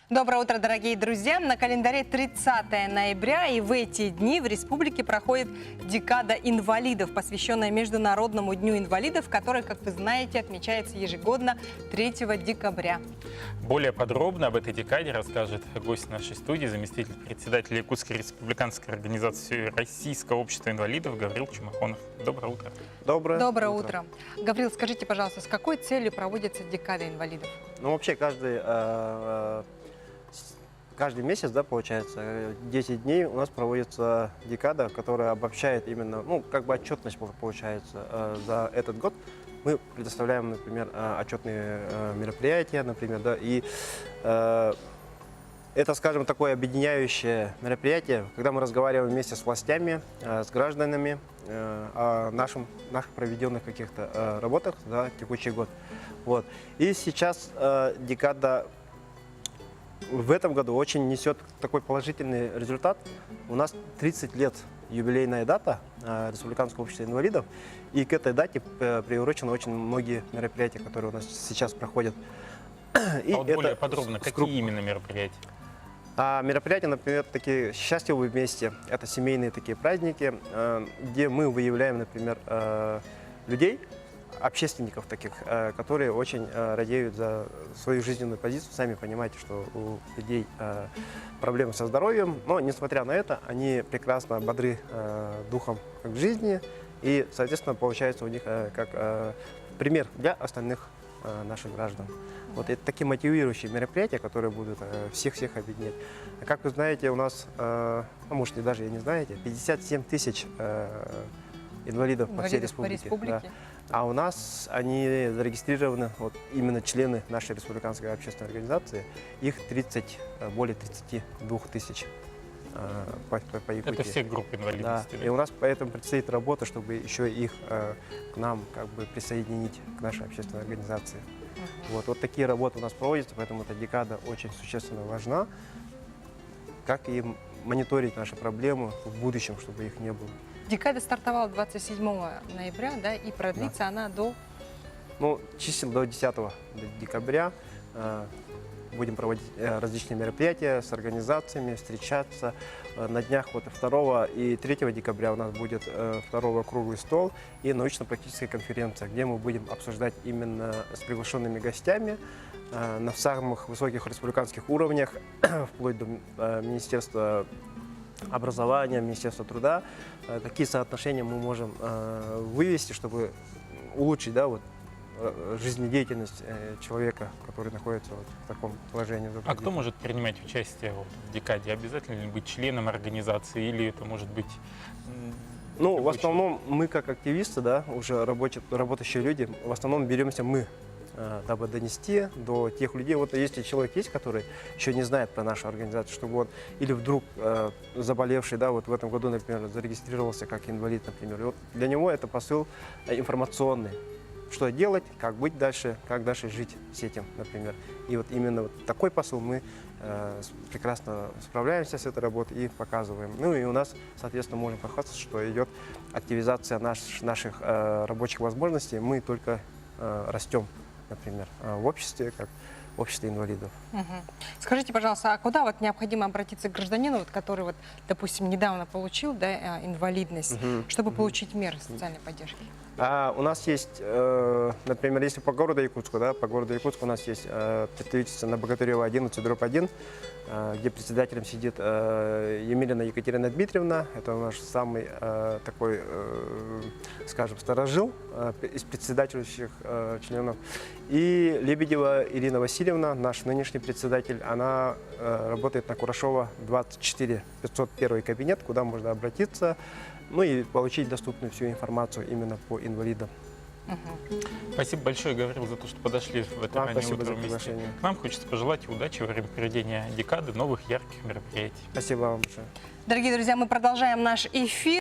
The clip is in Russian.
Доброе утро, дорогие друзья! На календаре 30 ноября, и в эти дни в республике проходит декада инвалидов, посвященная Международному дню инвалидов, который, как вы знаете, отмечается ежегодно 3 декабря. Более подробно об этой декаде расскажет гость нашей студии, заместитель председателя Якутской республиканской организации Российского общества инвалидов Гаврил Чумахонов. Доброе утро. Доброе утро. Гаврил, скажите, пожалуйста, с какой целью проводится декада инвалидов? Ну, вообще, каждый месяц, да, получается, 10 дней у нас проводится декада, которая обобщает именно, ну, как бы отчетность, получается, за этот год. Мы предоставляем, например, отчетные мероприятия, например, да, и это, скажем, такое объединяющее мероприятие, когда мы разговариваем вместе с властями, с гражданами о наших проведенных каких-то работах за текущий год. Вот. И сейчас декада в этом году очень несет такой положительный результат. У нас 30 лет юбилейная дата Республиканского общества инвалидов, и к этой дате приурочены очень многие мероприятия, которые у нас сейчас проходят. И вот более подробно, какие именно мероприятия? Мероприятия, например, такие «Счастливы вместе». Это семейные такие праздники, где мы выявляем, например, людей, общественников таких, которые очень радеют за свою жизненную позицию. Сами понимаете, что у людей проблемы со здоровьем, но, несмотря на это, они прекрасно бодры духом к жизни, и, соответственно, получается у них как пример для остальных наших граждан. Вот это такие мотивирующие мероприятия, которые будут всех объединять. Как вы знаете, у нас, может, даже и не знаете, 57 тысяч инвалидов по всей республике. Да. А у нас они зарегистрированы, вот именно члены нашей республиканской общественной организации, их более 32 тысяч по Якутии. Это все группы инвалидности. Да. И у нас поэтому предстоит работа, чтобы еще их к нам как бы присоединить к нашей общественной организации. Вот такие работы у нас проводятся, поэтому эта декада очень существенно важна, как и мониторить наши проблемы в будущем, чтобы их не было. Декада стартовала 27 ноября, да, и продлится она до... Ну, чисел до 10 декабря. Будем проводить различные мероприятия с организациями, встречаться. На днях 2 и 3 декабря у нас будет 2-й круглый стол и научно-практическая конференция, где мы будем обсуждать именно с приглашенными гостями на самых высоких республиканских уровнях, вплоть до Министерства образования, Министерства труда. Какие соотношения мы можем вывести, чтобы улучшить, да, жизнедеятельность человека, который находится в таком положении. А кто может принимать участие в декаде? Обязательно ли быть членом организации или это может быть... Ну, в основном мы как активисты, да, уже работающие люди, в основном беремся мы, дабы донести до тех людей. Вот если человек есть, который еще не знает про нашу организацию, чтобы он, или вдруг заболевший, да, вот в этом году, например, зарегистрировался как инвалид, например, и вот для него это посыл информационный. Что делать, как быть дальше, как дальше жить с этим, например. И вот именно вот такой посыл мы прекрасно справляемся с этой работой и показываем. Ну и у нас, соответственно, можем похвастаться, что идет активизация наших рабочих возможностей. Мы только растем, например, в обществе, как в обществе инвалидов. Скажите, пожалуйста, а куда вот необходимо обратиться к гражданину, который, вот, допустим, недавно получил, да, инвалидность, чтобы получить меры социальной поддержки? У нас есть, например, если по городу Якутску, да, по городу Якутску у нас есть представительство на Богатырева 11/1, где председателем сидит Емелина Екатерина Дмитриевна. Это наш самый такой, скажем, старожил из председательствующих членов. И Лебедева Ирина Васильевна, наш нынешний председатель, она работает на Курашова 24, 501 кабинет, куда можно обратиться, ну и получить доступную всю информацию именно по инвалидам. Спасибо большое, Гаврил, за то, что подошли в это раннее утро вместе. Нам хочется пожелать удачи во время проведения декады, новых ярких мероприятий. Спасибо вам большое. Дорогие друзья, мы продолжаем наш эфир.